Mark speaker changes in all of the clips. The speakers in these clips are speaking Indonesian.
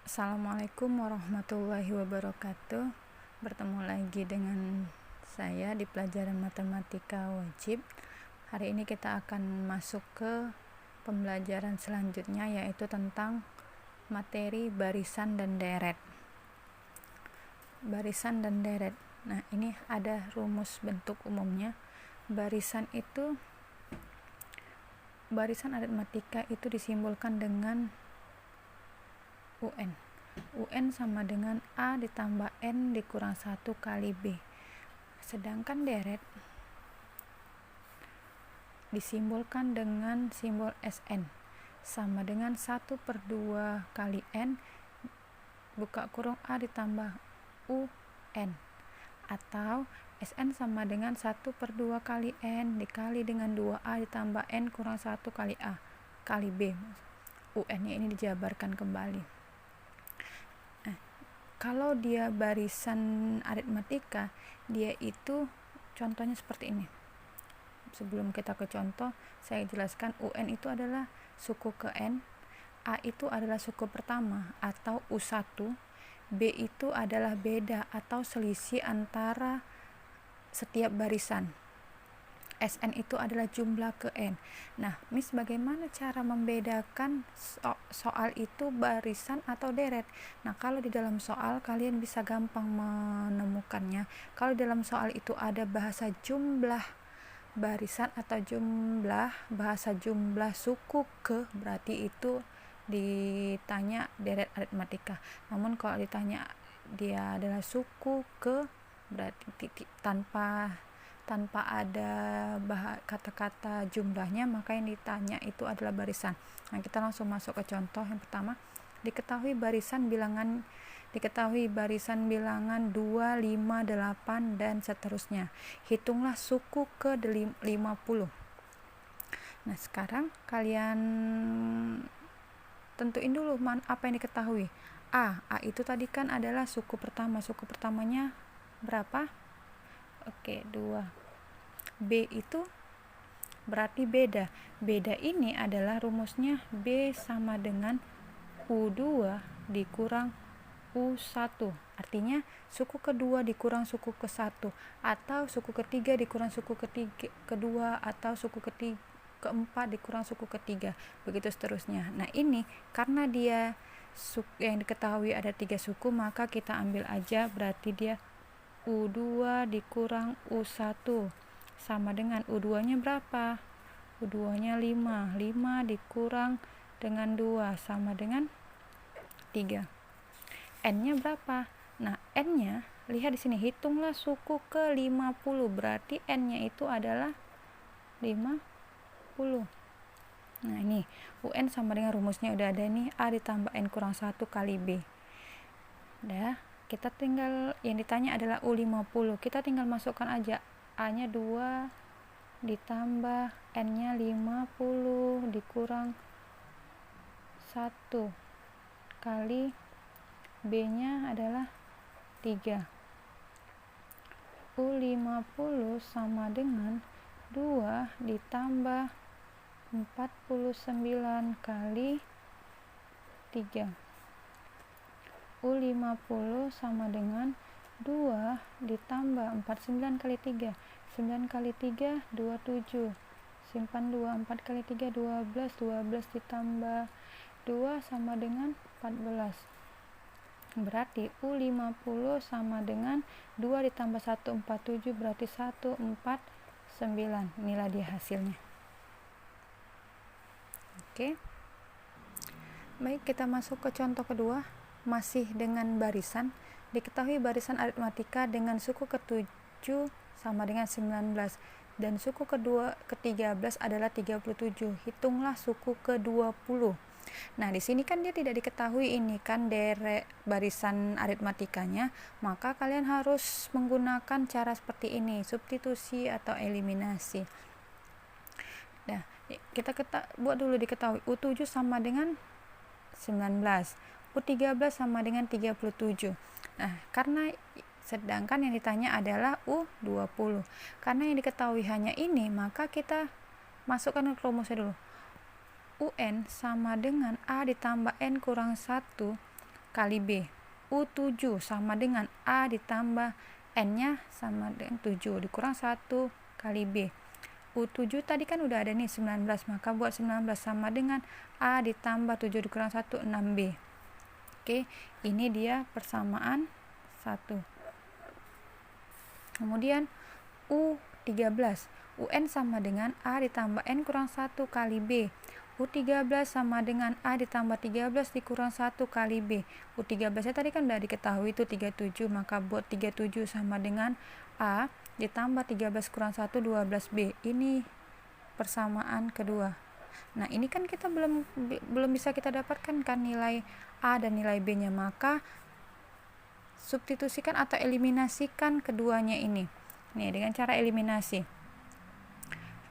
Speaker 1: Assalamualaikum warahmatullahi wabarakatuh. Bertemu lagi dengan saya di pelajaran matematika wajib. Hari ini kita akan masuk ke pembelajaran selanjutnya, yaitu tentang materi barisan dan deret. Barisan dan deret. Nah, ini ada rumus bentuk umumnya. Barisan aritmatika itu disimbolkan dengan UN. UN sama dengan A ditambah N dikurang 1 kali B. Sedangkan deret disimbolkan dengan simbol SN, sama dengan 1/2 kali N buka kurung A ditambah UN, atau SN sama dengan 1/2 kali N dikali dengan 2A ditambah N kurang 1 kali A kali B. UN nya ini dijabarkan kembali. Kalau dia barisan aritmatika, dia itu contohnya seperti ini. Sebelum kita ke contoh, saya jelaskan UN itu adalah suku ke N, A itu adalah suku pertama atau U1, B itu adalah beda atau selisih antara setiap barisan, SN itu adalah jumlah ke N. Nah, Miss, bagaimana cara membedakan soal itu barisan atau deret? Nah, kalau di dalam soal kalian bisa gampang menemukannya. Kalau di dalam soal itu ada bahasa jumlah barisan atau bahasa jumlah suku ke, berarti itu ditanya deret aritmatika. Namun kalau ditanya dia adalah suku ke, berarti tanpa ada kata-kata jumlahnya, maka yang ditanya itu adalah barisan. Nah, kita langsung masuk ke contoh yang pertama. Diketahui barisan bilangan 2, 5, 8 dan seterusnya. Hitunglah suku ke 50. Nah, sekarang kalian tentuin dulu apa yang diketahui. A itu tadi kan adalah suku pertama. Suku pertamanya berapa? Oke, 2. B itu berarti beda. Beda ini adalah rumusnya B sama dengan U2 dikurang U1. Artinya suku kedua dikurang suku ke-1, atau suku ketiga dikurang suku kedua, atau suku keempat dikurang suku ketiga, begitu seterusnya. Nah, ini karena dia yang diketahui ada 3 suku, maka kita ambil aja berarti dia U2 dikurang U1 sama dengan U2 nya berapa? U2 nya 5. 5 dikurang dengan 2 sama dengan 3. N nya berapa? Nah, N nya lihat di sini, hitunglah suku ke 50, berarti N nya itu adalah 50. Nah, ini UN sama dengan rumusnya udah ada nih, A ditambah N kurang 1 kali B. Udah, kita tinggal, yang ditanya adalah U50, kita tinggal masukkan aja A nya 2 ditambah N nya 50 dikurang 1 kali B nya adalah 3. U50 sama dengan 2 ditambah 49 kali 3. U50 sama dengan 2 ditambah 49 kali 3. 9 kali 3 27. Simpan 2. 4 kali 3 12. 12 ditambah 2 sama dengan 14. Berarti U50 sama dengan 2 ditambah 1 47, berarti 149. Inilah dia hasilnya. Oke. Baik, kita masuk ke contoh kedua. Masih dengan barisan. Diketahui barisan aritmatika dengan suku ke-7 sama dengan 19 dan suku ke-13 adalah 37. Hitunglah suku ke-20. Nah, di sini kan dia tidak diketahui ini kan deret barisan aritmatikanya, maka kalian harus menggunakan cara seperti ini, substitusi atau eliminasi. Nah, kita buat dulu diketahui U7 sama dengan 19, U13 sama dengan 37. Nah, karena sedangkan yang ditanya adalah U20. Karena yang diketahui hanya ini, maka kita masukkan ke rumusnya dulu. UN sama dengan A ditambah N kurang 1 kali B. U7 sama dengan A ditambah N-nya sama dengan 7 dikurang 1 kali B. U7 tadi kan udah ada nih 19, maka buat 19 sama dengan A ditambah 7 dikurang 1, 6B. Oke, ini dia persamaan 1. Kemudian U13, UN sama dengan A ditambah N kurang 1 kali B. U13 sama dengan A ditambah 13 dikurang 1 kali B. U13 nya tadi kan udah diketahui itu 37, maka buat 37 sama dengan A ditambah 13 kurang 1, 12B. Ini persamaan kedua. Nah, ini kan kita belum bisa kita dapatkan kan nilai A dan nilai B nya, maka substitusikan atau eliminasikan keduanya ini. Nih, dengan cara eliminasi.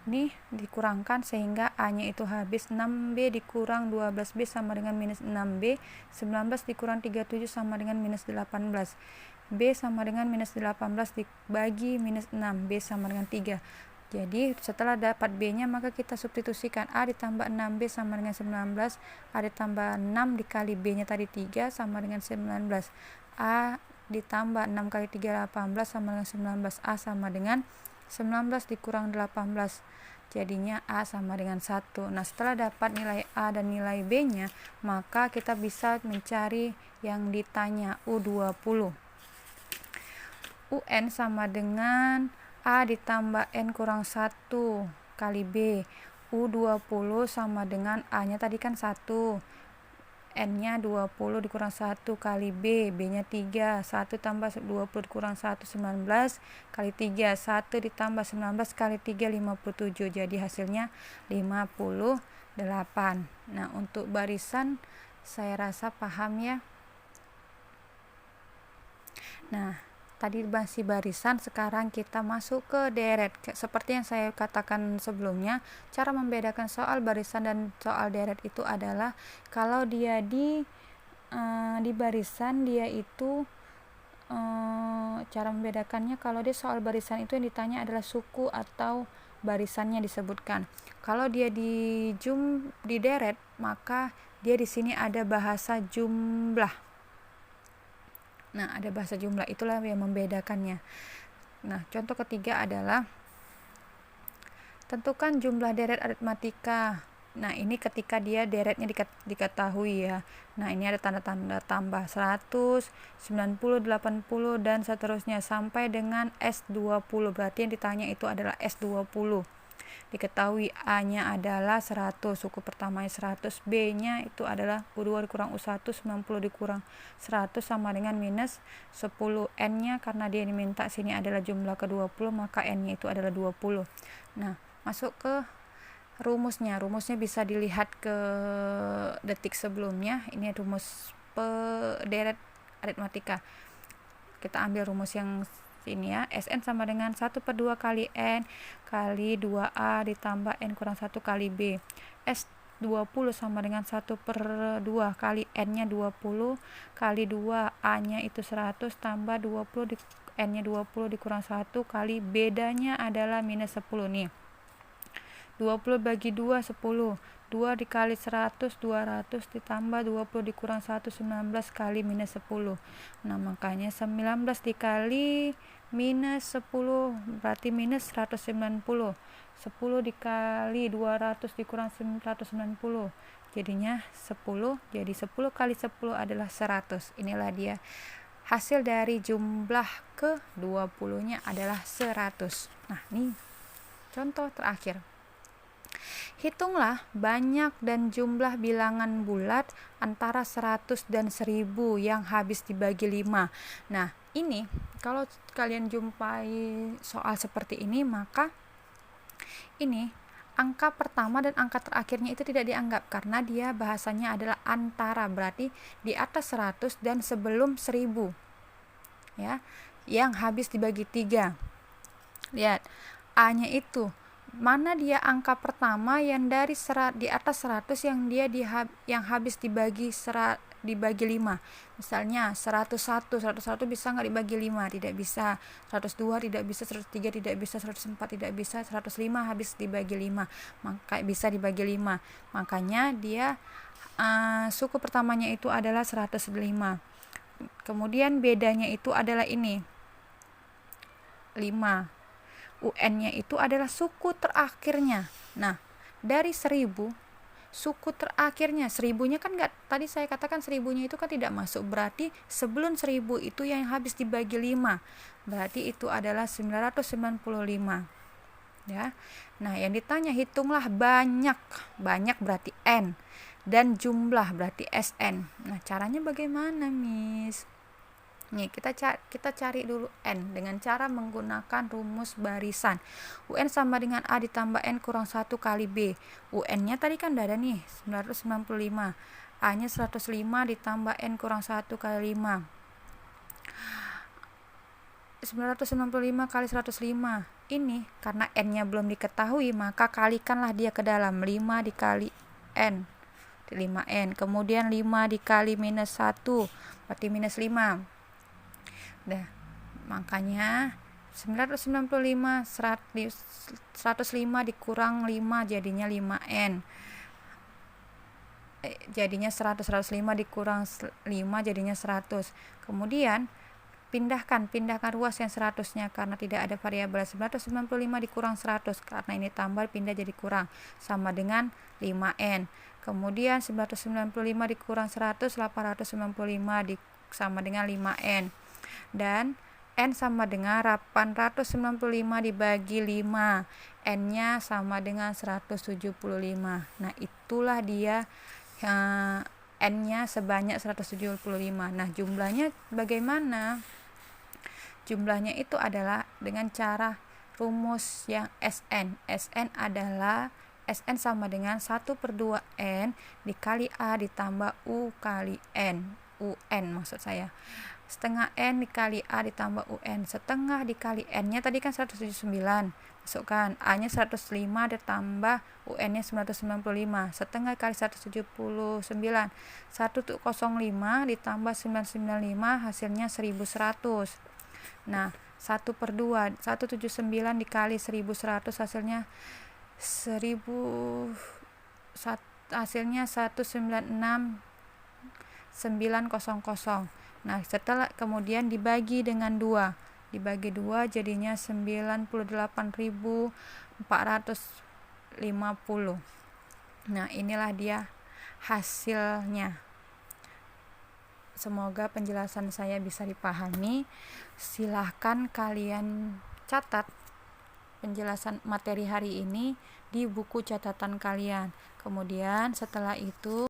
Speaker 1: Ini dikurangkan sehingga A-nya itu habis. 6B dikurang 12B sama dengan minus 6B. 19 dikurang 37 sama dengan minus 18. B sama dengan minus 18 dibagi minus 6. B sama dengan 3. Jadi setelah dapat B-nya maka kita substitusikan A ditambah 6B sama dengan 19. A ditambah 6 dikali B-nya tadi 3 sama dengan 19. A ditambah 6 kali 3 18 sama dengan 19. A sama dengan 19 dikurang 18, jadinya A sama dengan 1. Nah, setelah dapat nilai A dan nilai B nya, maka kita bisa mencari yang ditanya U20. UN sama dengan A ditambah N kurang 1 kali B. U20 sama dengan A nya tadi kan 1, N nya 20 dikurang 1 kali B. B nya 3, 1 tambah 20 dikurang 1, 19 kali 3, 1 ditambah 19 kali 3, 57. Jadi hasilnya 58. Nah, untuk barisan saya rasa paham ya. Nah, tadi masih barisan, sekarang kita masuk ke deret. Seperti yang saya katakan sebelumnya, cara membedakan soal barisan dan soal deret itu adalah kalau dia di barisan dia itu cara membedakannya, kalau dia soal barisan itu yang ditanya adalah suku atau barisannya disebutkan. Kalau dia di deret, maka dia di sini ada bahasa jumlah. Nah, ada bahasa jumlah, itulah yang membedakannya. Nah, contoh ketiga adalah tentukan jumlah deret aritmatika. Nah, ini ketika dia deretnya diketahui ya. Nah, ini ada tanda-tanda tambah 100, 90, 80 dan seterusnya sampai dengan S20. Berarti yang ditanya itu adalah S20. Diketahui A-nya adalah 100, suku pertamanya 100, B-nya itu adalah U2 dikurang U1, 90 dikurang 100 sama dengan minus 10. N-nya karena dia diminta sini adalah jumlah ke-20, maka N-nya itu adalah 20. Nah, masuk ke rumusnya. Rumusnya bisa dilihat ke detik sebelumnya. Ini rumus deret aritmatika. Kita ambil rumus yang ini ya, Sn sama dengan 1/2 kali N kali 2A ditambah N kurang 1 kali B. S20 sama dengan 1/2 kali N-nya 20 kali 2 A-nya itu 100 tambah 20 N-nya 20 dikurang 1 kali bedanya adalah minus 10 nih. 20 bagi 2 10. 2 dikali 100 200 ditambah 20 dikurang 1 19 kali minus 10. Nah, makanya 19 dikali minus 10 berarti minus 190. 10 dikali 200 dikurang 190 jadinya 10. Jadi 10 kali 10 adalah 100. Inilah dia hasil dari jumlah ke-20 nya adalah 100. Nah, ini contoh terakhir. Hitunglah banyak dan jumlah bilangan bulat antara 100 dan 1000 yang habis dibagi 5. Nah, ini kalau kalian jumpai soal seperti ini, maka ini angka pertama dan angka terakhirnya itu tidak dianggap karena dia bahasanya adalah antara, berarti di atas 100 dan sebelum 1000 ya, yang habis dibagi 3. Lihat, A-nya itu mana dia angka pertama yang dari di atas 100 yang habis dibagi 5. Misalnya 101 bisa nggak dibagi 5? Tidak bisa. 102 tidak bisa, 103 tidak bisa, 104 tidak bisa, 105 habis dibagi 5. Maka bisa dibagi 5. Makanya dia suku pertamanya itu adalah 105. Kemudian bedanya itu adalah ini 5. UN-nya itu adalah suku terakhirnya. Nah, dari 1000, suku terakhirnya, 1000-nya kan enggak, tadi saya katakan 1000-nya itu kan tidak masuk, berarti sebelum 1000 itu yang habis dibagi 5, berarti itu adalah 995 ya. Nah, yang ditanya hitunglah banyak berarti N, dan jumlah berarti SN. Nah, caranya bagaimana, Miss? Nih, kita cari dulu N dengan cara menggunakan rumus barisan. UN sama dengan A ditambah N kurang 1 kali B. UN-nya tadi kan udah ada nih, 995. A-nya 105 ditambah N kurang 1 kali 5. 995 kali 105. Ini karena N-nya belum diketahui, maka kalikanlah dia ke dalam. 5 dikali N, 5N. Kemudian 5 dikali minus 1, berarti minus 5. Nah, makanya 995 105 dikurang 5 jadinya 5N. Jadinya 105 dikurang 5 jadinya 100. Kemudian pindahkan ruas yang 100-nya karena tidak ada variabel. 995 dikurang 100 karena ini tambah pindah jadi kurang, sama dengan 5N. Kemudian 995 dikurang 100, 895 sama dengan 5N. Dan N sama dengan 895 dibagi 5. N-nya sama dengan 175. Nah, itulah dia N-nya sebanyak 175. Nah, jumlahnya bagaimana? Jumlahnya itu adalah dengan cara rumus yang SN. SN adalah SN sama dengan 1/2N dikali A ditambah U kali N. UN maksud saya. Setengah N dikali A ditambah UN. Setengah dikali N-nya tadi kan 179. Masukkan A-nya 105 ditambah UN-nya 995. Setengah kali 179. 105 ditambah 995 hasilnya 1100. Nah, 1/2, 179 dikali 1100 hasilnya 196,900. Nah, setelah kemudian dibagi dengan 2. Dibagi 2 jadinya 98.450. Nah, inilah dia hasilnya. Semoga penjelasan saya bisa dipahami. Silahkan kalian catat penjelasan materi hari ini di buku catatan kalian. Kemudian setelah itu